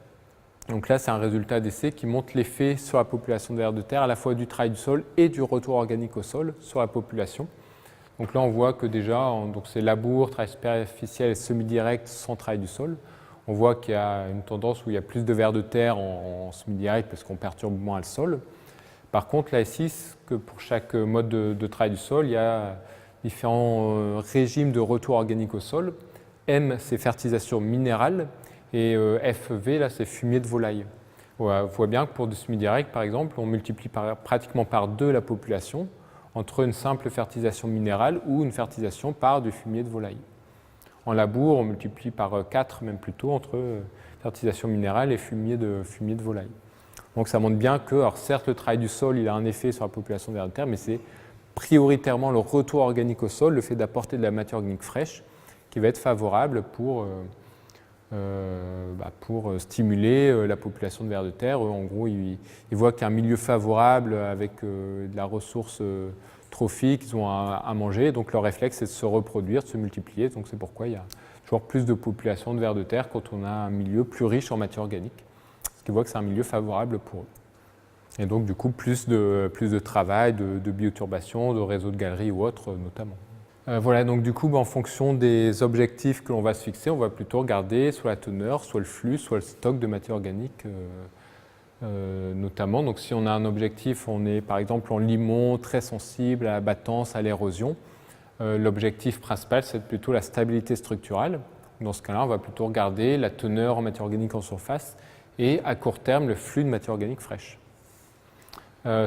Donc là, c'est un résultat d'essai qui montre l'effet sur la population de vers de terre, à la fois du travail du sol et du retour organique au sol sur la population. Donc là, on voit que déjà, c'est labour, travail superficiel et semi-direct sans travail du sol. On voit qu'il y a une tendance où il y a plus de vers de terre en semi-direct parce qu'on perturbe moins le sol. Par contre, là, ici, que pour chaque mode de travail du sol, il y a différents régimes de retour organique au sol. M, c'est fertilisation minérale, et FV, là, c'est fumier de volaille. On voit bien que pour du semi-direct, par exemple, on multiplie pratiquement par 2 la population entre une simple fertilisation minérale ou une fertilisation par du fumier de volaille. En labour, on multiplie par 4, même plutôt, entre fertilisation minérale et fumier de volaille. Donc ça montre bien que, alors certes, le travail du sol, il a un effet sur la population de vers de terre, mais c'est prioritairement le retour organique au sol, le fait d'apporter de la matière organique fraîche, qui va être favorable pour stimuler la population de vers de terre. En gros, ils voient qu'il y a un milieu favorable avec de la ressource trophique, ils ont à manger, donc leur réflexe c'est de se reproduire, de se multiplier. Donc c'est pourquoi il y a toujours plus de population de vers de terre quand on a un milieu plus riche en matière organique. Parce qu'ils voient que c'est un milieu favorable pour eux. Et donc, du coup, plus de travail, de bioturbation, de réseaux de galeries ou autres, notamment. Voilà, donc du coup, en fonction des objectifs que l'on va se fixer, on va plutôt regarder soit la teneur, soit le flux, soit le stock de matière organique, notamment. Donc, si on a un objectif, on est par exemple en limon, très sensible à la battance, à l'érosion. L'objectif principal, c'est plutôt la stabilité structurale. Dans ce cas-là, on va plutôt regarder la teneur en matière organique en surface et à court terme, le flux de matière organique fraîche.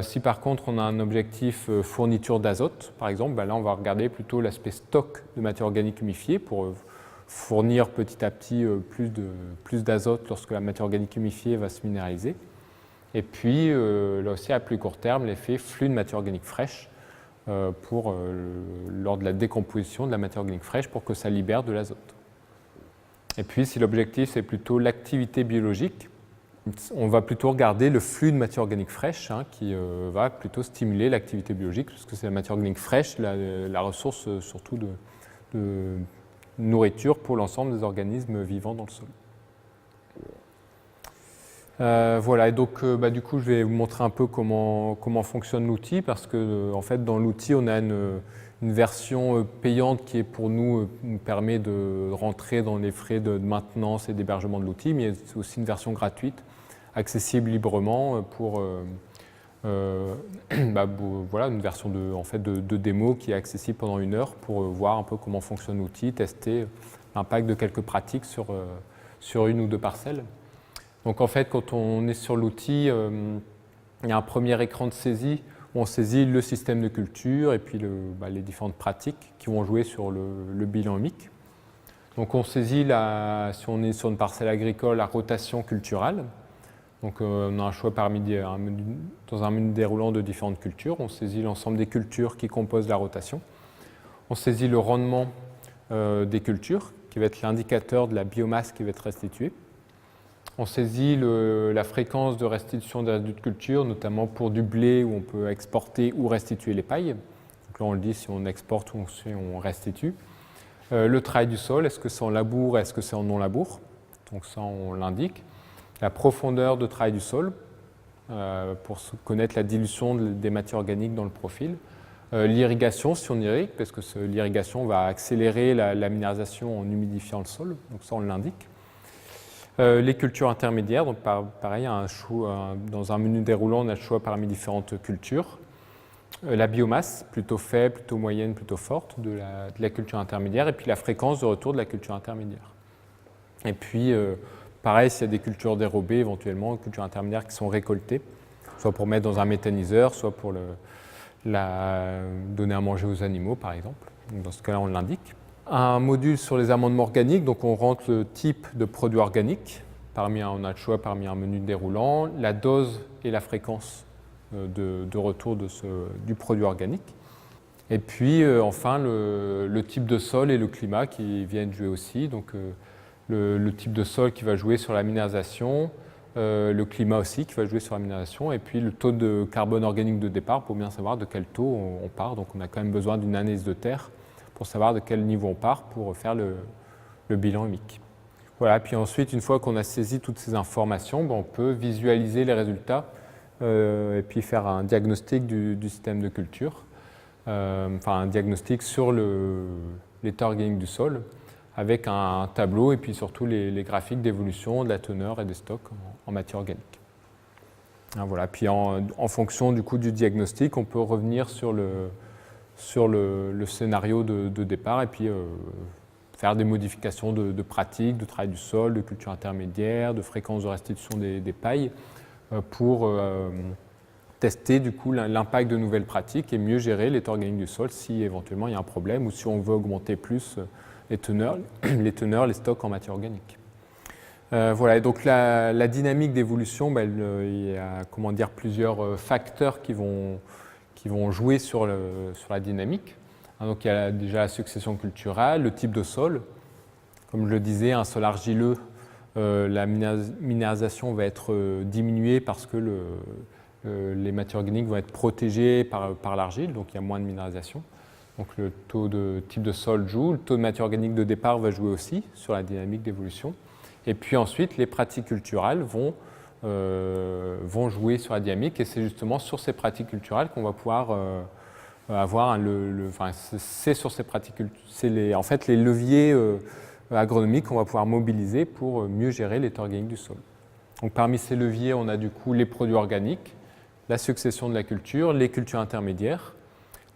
Si par contre on a un objectif fourniture d'azote, par exemple, là on va regarder plutôt l'aspect stock de matière organique humifiée pour fournir petit à petit plus d'azote lorsque la matière organique humifiée va se minéraliser. Et puis là aussi à plus court terme, l'effet flux de matière organique fraîche lors de la décomposition de la matière organique fraîche pour que ça libère de l'azote. Et puis si l'objectif c'est plutôt l'activité biologique, on va plutôt regarder le flux de matière organique fraîche qui va plutôt stimuler l'activité biologique, parce que c'est la matière organique fraîche, la ressource surtout de nourriture pour l'ensemble des organismes vivants dans le sol. Voilà, et donc du coup je vais vous montrer un peu comment fonctionne l'outil, parce que en fait dans l'outil on a une version payante qui est pour nous permet de rentrer dans les frais de maintenance et d'hébergement de l'outil, mais c'est aussi une version gratuite accessible librement pour Voilà, une version de démo qui est accessible pendant 1 heure pour voir un peu comment fonctionne l'outil, tester l'impact de quelques pratiques sur 1 ou 2 parcelles. Donc en fait, quand on est sur l'outil, il y a un premier écran de saisie où on saisit le système de culture et puis les différentes pratiques qui vont jouer sur le bilan humique. Donc on saisit, si on est sur une parcelle agricole, la rotation culturelle. Donc on a un choix dans un menu déroulant de différentes cultures. On saisit l'ensemble des cultures qui composent la rotation. On saisit le rendement des cultures, qui va être l'indicateur de la biomasse qui va être restituée. On saisit la fréquence de restitution des résidus de culture, notamment pour du blé où on peut exporter ou restituer les pailles. Donc là on le dit si on exporte ou si on restitue. Le travail du sol, est-ce que c'est en labour, est-ce que c'est en non-labour? Donc ça on l'indique. La profondeur de travail du sol, pour connaître la dilution des matières organiques dans le profil. L'irrigation, si on irrigue, parce que l'irrigation va accélérer la minéralisation en humidifiant le sol, donc ça on l'indique. Les cultures intermédiaires, donc pareil, dans un menu déroulant, on a le choix parmi différentes cultures. La biomasse, plutôt faible, plutôt moyenne, plutôt forte de la culture intermédiaire, et puis la fréquence de retour de la culture intermédiaire. Et puis, pareil, s'il y a des cultures dérobées, éventuellement, cultures intermédiaires qui sont récoltées, soit pour mettre dans un méthaniseur, soit pour donner à manger aux animaux, par exemple. Donc, dans ce cas-là, on l'indique. Un module sur les amendements organiques, donc on rentre le type de produit organique. On a le choix parmi un menu déroulant, la dose et la fréquence de retour du produit organique. Et puis, enfin, le type de sol et le climat qui viennent jouer aussi. Donc, le type de sol qui va jouer sur la minéralisation, le climat aussi qui va jouer sur la minéralisation, et puis le taux de carbone organique de départ pour bien savoir de quel taux on part. Donc on a quand même besoin d'une analyse de terre pour savoir de quel niveau on part pour faire le bilan humique. Voilà, puis ensuite, une fois qu'on a saisi toutes ces informations, on peut visualiser les résultats et puis faire un diagnostic du système de culture, un diagnostic sur l'état organique du sol, avec un tableau et puis surtout les graphiques d'évolution de la teneur et des stocks en matière organique. Voilà. Puis en fonction du diagnostic, on peut revenir sur le scénario de départ et puis faire des modifications de pratiques, de travail du sol, de culture intermédiaire, de fréquence de restitution des pailles pour tester l'impact de nouvelles pratiques et mieux gérer l'état organique du sol si éventuellement il y a un problème ou si on veut augmenter plus les teneurs, les stocks en matière organique. Voilà, et donc la dynamique d'évolution, il y a plusieurs facteurs qui vont jouer sur la dynamique. Donc il y a déjà la succession culturelle, le type de sol. Comme je le disais, un sol argileux, la minéralisation va être diminuée parce que les matières organiques vont être protégées par l'argile, donc il y a moins de minéralisation. Donc le taux de type de sol joue, le taux de matière organique de départ va jouer aussi sur la dynamique d'évolution. Et puis ensuite, les pratiques culturelles vont jouer sur la dynamique et c'est justement sur ces pratiques culturelles qu'on va pouvoir avoir c'est sur ces pratiques, c'est les leviers agronomiques qu'on va pouvoir mobiliser pour mieux gérer l'état organique du sol. Donc parmi ces leviers, on a du coup les produits organiques, la succession de la culture, les cultures intermédiaires,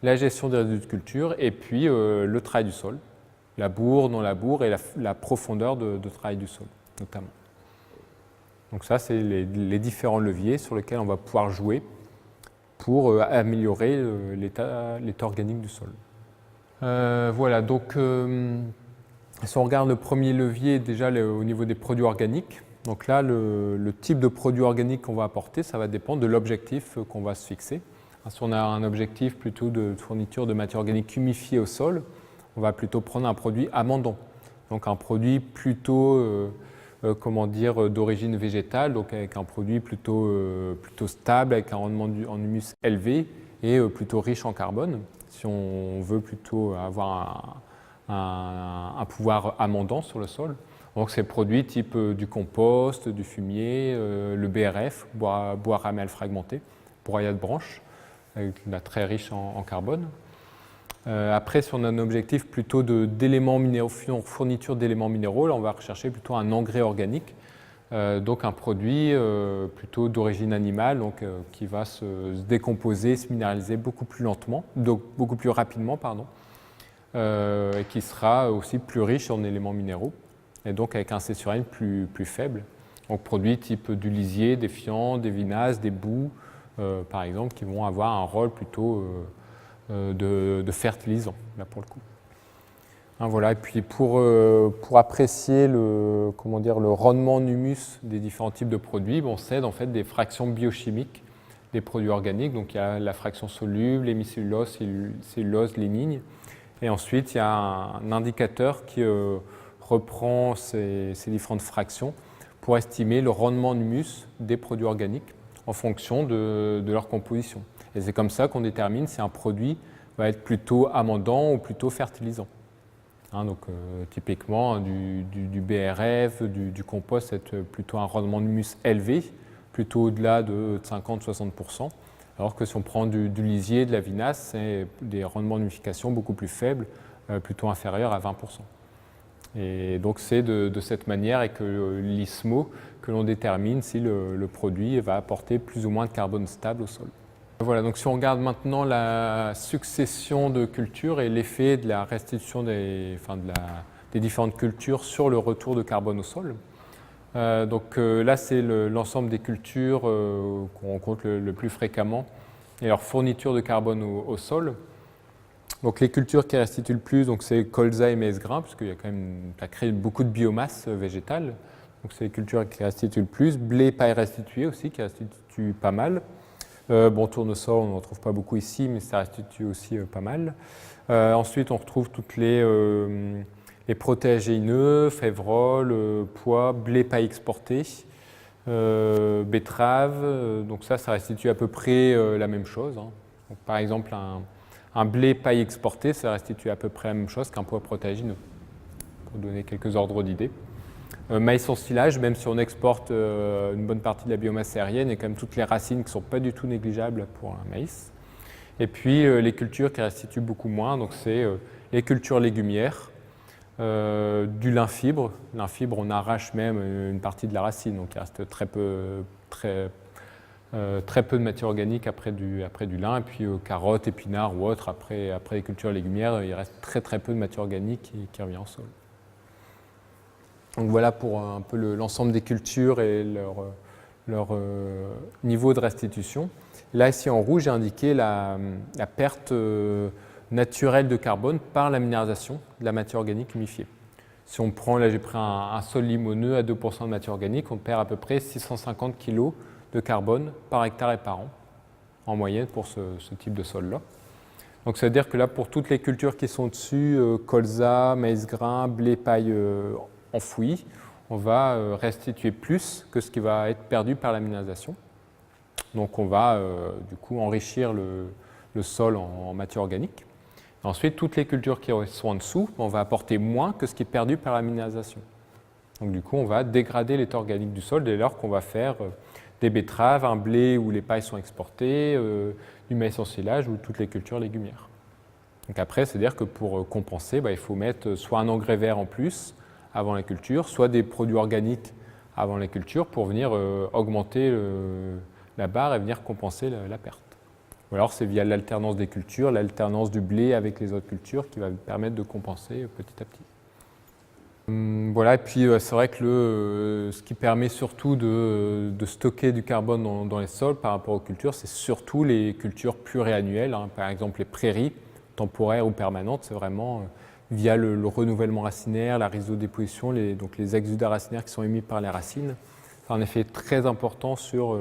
la gestion des résidus de culture et puis le travail du sol, labour, non-labour et la profondeur de travail du sol notamment. Donc ça, c'est les différents leviers sur lesquels on va pouvoir jouer pour améliorer l'état organique du sol. Voilà, donc si on regarde le premier levier déjà au niveau des produits organiques, donc là le type de produit organique qu'on va apporter, ça va dépendre de l'objectif qu'on va se fixer. Si on a un objectif plutôt de fourniture de matière organique humifiée au sol, on va plutôt prendre un produit amendant, donc un produit plutôt d'origine végétale, donc avec un produit plutôt stable, avec un rendement en humus élevé et plutôt riche en carbone, si on veut plutôt avoir un pouvoir amendant sur le sol. Donc ces produits type du compost, du fumier, le BRF, bois ramel fragmenté, broyat de branches, très riche en carbone. Après, si on a un objectif plutôt d'éléments minéraux, fourniture d'éléments minéraux, là, on va rechercher plutôt un engrais organique donc un produit plutôt d'origine animale, donc, qui va se décomposer, se minéraliser beaucoup plus lentement, donc beaucoup plus rapidement, pardon, et qui sera aussi plus riche en éléments minéraux, et donc avec un C sur N plus faible. Donc produits type du lisier, des fientes, des vinasses, des boues, par exemple, qui vont avoir un rôle plutôt de fertilisant, là pour le coup. Hein, voilà. Et puis pour apprécier le rendement en humus des différents types de produits, on s'aide en fait des fractions biochimiques des produits organiques. Donc il y a la fraction soluble, l'hémicellulose, cellulose, lignine. Et ensuite il y a un indicateur qui reprend ces différentes fractions pour estimer le rendement en humus des produits organiques en fonction de leur composition. Et c'est comme ça qu'on détermine si un produit va être plutôt amendant ou plutôt fertilisant. Hein, donc typiquement du BRF, du compost, c'est plutôt un rendement en humus élevé, plutôt au-delà de 50-60%, alors que si on prend du lisier, de la vinasse, c'est des rendements d'humification beaucoup plus faibles, plutôt inférieurs à 20%. Et donc c'est de cette manière avec l'ISMO que l'on détermine si le produit va apporter plus ou moins de carbone stable au sol. Voilà, donc si on regarde maintenant la succession de cultures et l'effet de la restitution des différentes cultures sur le retour de carbone au sol. Là, c'est l'ensemble des cultures qu'on rencontre le plus fréquemment et leur fourniture de carbone au sol. Donc les cultures qui restituent le plus, c'est colza et maïs grain, parce qu'il y a quand même, ça crée beaucoup de biomasse végétale. Donc c'est les cultures qui restituent le plus. Blé, paille restituée aussi, qui restitue pas mal. Tournesol, on n'en trouve pas beaucoup ici, mais ça restitue aussi pas mal. Ensuite, on retrouve toutes les protéagineux, févrole, pois, blé, paille exporté, betterave. Donc ça restitue à peu près la même chose. Hein. Donc, par exemple, un blé paille exporté, ça restitue à peu près la même chose qu'un pois protéagineux, pour donner quelques ordres d'idées. Maïs en silage, même si on exporte une bonne partie de la biomasse aérienne, il y a quand même toutes les racines qui ne sont pas du tout négligeables pour un maïs. Et puis les cultures qui restituent beaucoup moins, donc c'est les cultures légumières, du lin fibre. Lin fibre, on arrache même une partie de la racine, donc il reste très peu de matière organique après du lin. Et puis carottes, épinards ou autres, après les cultures légumières, il reste très peu de matière organique qui revient au sol. Donc voilà pour un peu l'ensemble des cultures et leur niveau de restitution. Là, ici en rouge, j'ai indiqué la perte naturelle de carbone par la minéralisation de la matière organique humifiée. Si on prend, là j'ai pris un sol limoneux à 2% de matière organique, on perd à peu près 650 kg de carbone par hectare et par an, en moyenne pour ce type de sol-là. Donc ça veut dire que là, pour toutes les cultures qui sont dessus, colza, maïs grain, blé, paille enfoui, on va restituer plus que ce qui va être perdu par la minéralisation. Donc on va du coup enrichir le sol en matière organique. Ensuite, toutes les cultures qui sont en dessous, on va apporter moins que ce qui est perdu par la minéralisation. Donc du coup, on va dégrader l'état organique du sol dès lors qu'on va faire des betteraves, un blé où les pailles sont exportées, du maïs en silage ou toutes les cultures légumières. Donc après, c'est-à-dire que pour compenser, il faut mettre soit un engrais vert en plus avant la culture, soit des produits organiques avant la culture pour venir augmenter la barre et venir compenser la perte. Ou alors c'est via l'alternance des cultures, l'alternance du blé avec les autres cultures qui va permettre de compenser petit à petit. Voilà, et puis c'est vrai que ce qui permet surtout de stocker du carbone dans les sols par rapport aux cultures, c'est surtout les cultures pluriannuelles, hein, par exemple les prairies temporaires ou permanentes, c'est vraiment via le renouvellement racinaire, la rhizodéposition, donc les exudats racinaires qui sont émis par les racines. C'est un effet très important sur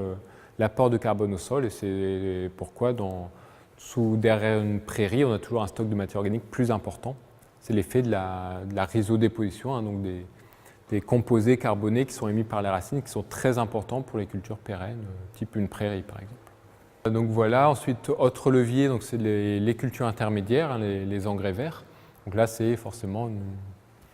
l'apport de carbone au sol, et c'est pourquoi derrière une prairie, on a toujours un stock de matière organique plus important. C'est l'effet de la rhizodéposition, hein, donc des composés carbonés qui sont émis par les racines, qui sont très importants pour les cultures pérennes, type une prairie par exemple. Donc voilà, ensuite autre levier, donc c'est les cultures intermédiaires, hein, les engrais verts. Donc là, c'est forcément une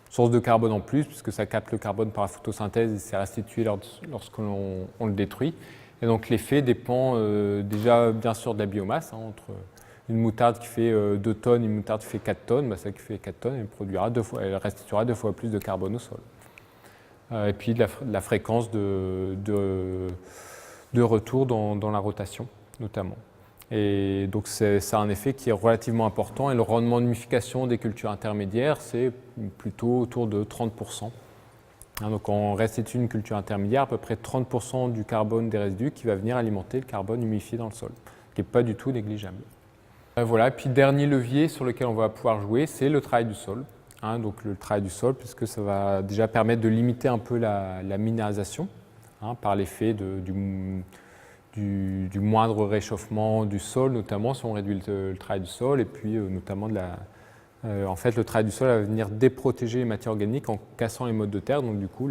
source de carbone en plus, puisque ça capte le carbone par la photosynthèse et c'est restitué lorsque l'on le détruit. Et donc l'effet dépend déjà bien sûr de la biomasse, hein, entre une moutarde qui fait 2 tonnes et une moutarde qui fait 4 tonnes, celle qui fait 4 tonnes, elle restituera 2 fois plus de carbone au sol. et puis de la fréquence de retour dans la rotation, notamment. Et donc ça a un effet qui est relativement important, et le rendement d'humification des cultures intermédiaires, c'est plutôt autour de 30%. Donc on restitue une culture intermédiaire, à peu près 30% du carbone des résidus qui va venir alimenter le carbone humifié dans le sol, qui n'est pas du tout négligeable. Voilà, et puis dernier levier sur lequel on va pouvoir jouer, c'est le travail du sol. Donc le travail du sol, puisque ça va déjà permettre de limiter un peu la minéralisation, par l'effet du moindre réchauffement du sol, notamment si on réduit le travail du sol, et puis notamment en fait, le travail du sol va venir déprotéger les matières organiques en cassant les modes de terre, donc du coup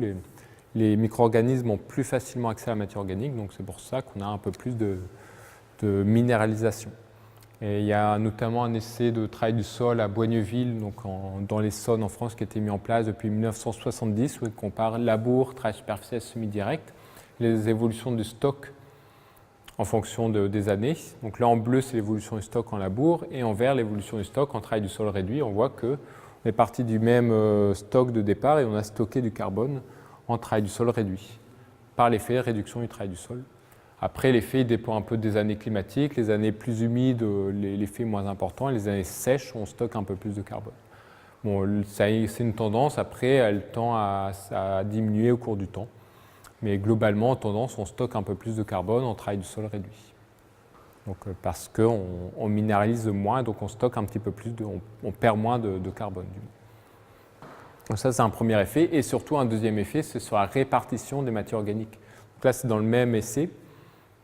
les micro-organismes ont plus facilement accès à la matière organique, donc c'est pour ça qu'on a un peu plus de minéralisation. Et il y a notamment un essai de travail du sol à Boigneville, donc dans l'Essonne en France, qui a été mis en place depuis 1970, où il compare labour, travail superficiel semi-direct, les évolutions du stock en fonction des années. Donc là en bleu c'est l'évolution du stock en labour, et en vert l'évolution du stock en travail du sol réduit. On voit qu'on est parti du même stock de départ et on a stocké du carbone en travail du sol réduit, par l'effet réduction du travail du sol. Après, l'effet dépend un peu des années climatiques. Les années plus humides, l'effet est moins important. Et les années sèches, on stocke un peu plus de carbone. Bon, c'est une tendance. Après, elle tend à diminuer au cours du temps. Mais globalement, en tendance, on stocke un peu plus de carbone en travail du sol réduit. Donc, parce qu'on minéralise moins, donc on stocke un petit peu plus, on perd moins de carbone. Donc ça, c'est un premier effet. Et surtout, un deuxième effet, c'est sur la répartition des matières organiques. Donc là, c'est dans le même essai.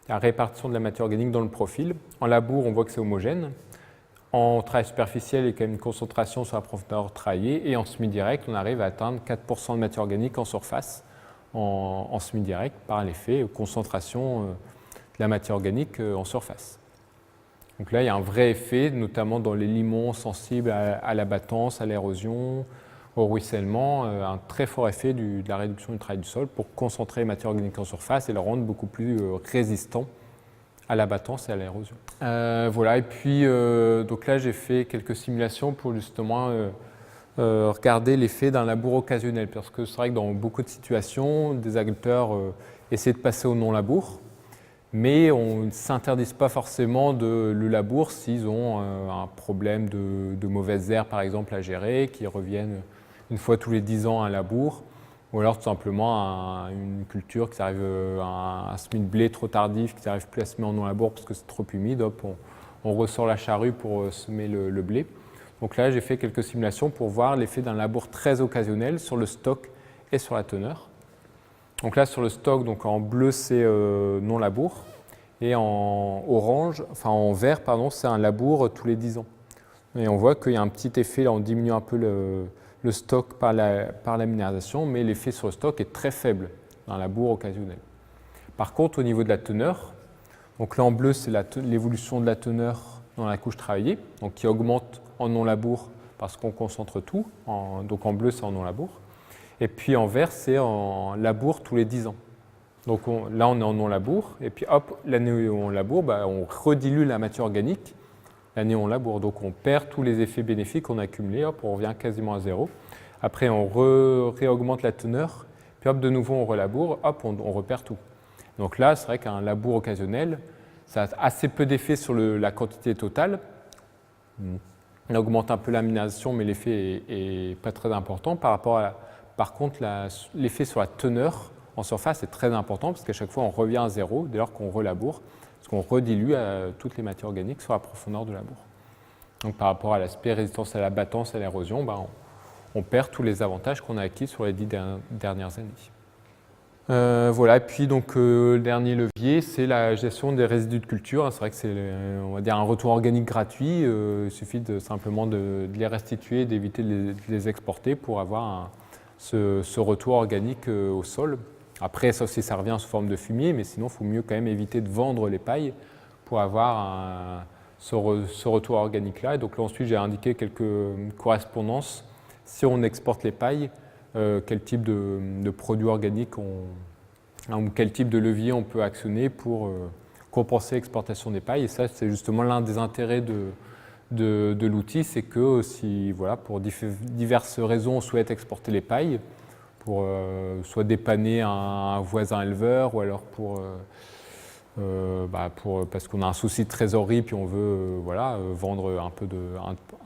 La répartition de la matière organique dans le profil. En labour, on voit que c'est homogène. En travail superficiel, il y a quand même une concentration sur la profondeur travaillée. Et en semi-direct, on arrive à atteindre 4% de matière organique en surface, en semi-direct, par l'effet concentration de la matière organique en surface. Donc là, il y a un vrai effet, notamment dans les limons sensibles à l'abattance, à l'érosion, au ruissellement, un très fort effet de la réduction du travail du sol pour concentrer les matières organiques en surface et le rendre beaucoup plus résistant à l'abattance et à l'érosion. Voilà, et puis donc là j'ai fait quelques simulations pour justement regarder l'effet d'un labour occasionnel, parce que c'est vrai que dans beaucoup de situations, des agriculteurs essaient de passer au non-labour, mais on ne s'interdise pas forcément le labour s'ils ont un problème de mauvaises herbes par exemple à gérer, qui reviennent une fois tous les 10 ans à un labour, ou alors tout simplement une culture qui arrive, un semis de blé trop tardif qui n'arrive plus à semer en non-labour parce que c'est trop humide, hop, on ressort la charrue pour semer le blé. Donc là, j'ai fait quelques simulations pour voir l'effet d'un labour très occasionnel sur le stock et sur la teneur. Donc là, sur le stock, donc en bleu, c'est non-labour, et en vert, c'est un labour tous les 10 ans. Et on voit qu'il y a un petit effet, là, on diminue un peu le stock par la minéralisation, mais l'effet sur le stock est très faible dans un labour occasionnel. Par contre, au niveau de la teneur, donc là en bleu, c'est l'évolution de la teneur dans la couche travaillée, donc qui augmente en non-labour parce qu'on concentre tout, donc en bleu, c'est en non-labour. Et puis en vert, c'est en labour tous les 10 ans. Donc là, on est en non-labour, et puis hop, l'année où on laboure, on redilue la matière organique, l'année où on laboure. Donc on perd tous les effets bénéfiques qu'on a accumulés, hop, on revient quasiment à zéro. Après, on réaugmente la teneur, puis hop, de nouveau on relaboure, hop, on reperd tout. Donc là, c'est vrai qu'un labour occasionnel, ça a assez peu d'effet sur la quantité totale. On augmente un peu la minéralisation, mais l'effet est pas très important. Par contre, l'effet sur la teneur en surface est très important, parce qu'à chaque fois, on revient à zéro dès lors qu'on relaboure, parce qu'on redilue toutes les matières organiques sur la profondeur de labour. Donc par rapport à l'aspect résistance à l'abattance, à l'érosion, on perd tous les avantages qu'on a acquis sur les 10 dernières années. Voilà, et puis donc le dernier levier, c'est la gestion des résidus de culture. C'est vrai que c'est, on va dire, un retour organique gratuit. Il suffit simplement de les restituer, d'éviter de les exporter pour avoir ce retour organique au sol. Après, ça aussi, ça revient sous forme de fumier, mais sinon, il faut mieux quand même éviter de vendre les pailles pour avoir ce retour organique-là. Et donc là, ensuite, j'ai indiqué quelques correspondances. Si on exporte les pailles, quel type de produits organiques ou quel type de levier on peut actionner pour compenser l'exportation des pailles. Et ça, c'est justement l'un des intérêts de l'outil, c'est que si, voilà, pour diverses raisons, on souhaite exporter les pailles, pour soit dépanner un voisin éleveur ou alors parce qu'on a un souci de trésorerie puis on veut vendre un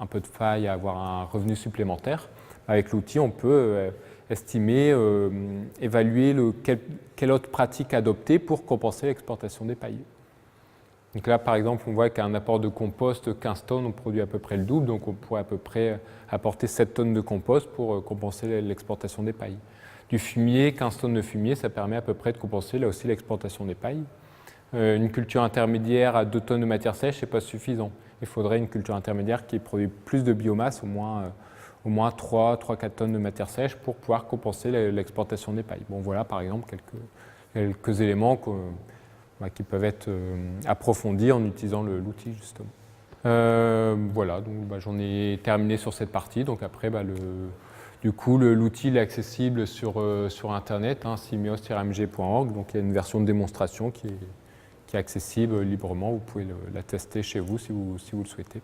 peu de faille et avoir un revenu supplémentaire. Avec l'outil, on peut estimer, évaluer quelle autre pratique adopter pour compenser l'exportation des pailles. Donc là, par exemple, on voit qu'un apport de compost 15 tonnes, on produit à peu près le double, donc on pourrait à peu près apporter 7 tonnes de compost pour compenser l'exportation des pailles. Du fumier, 15 tonnes de fumier, ça permet à peu près de compenser là aussi l'exportation des pailles. Une culture intermédiaire à 2 tonnes de matière sèche, ce n'est pas suffisant. Il faudrait une culture intermédiaire qui produit plus de biomasse, au moins 3-4 tonnes de matière sèche pour pouvoir compenser l'exportation des pailles. Bon, voilà par exemple quelques éléments qui peuvent être approfondis en utilisant l'outil justement. Voilà, donc j'en ai terminé sur cette partie. Donc après, du coup, l'outil est accessible sur Internet, simios-mg.org. Donc il y a une version de démonstration qui est accessible librement. Vous pouvez la tester chez vous si vous le souhaitez.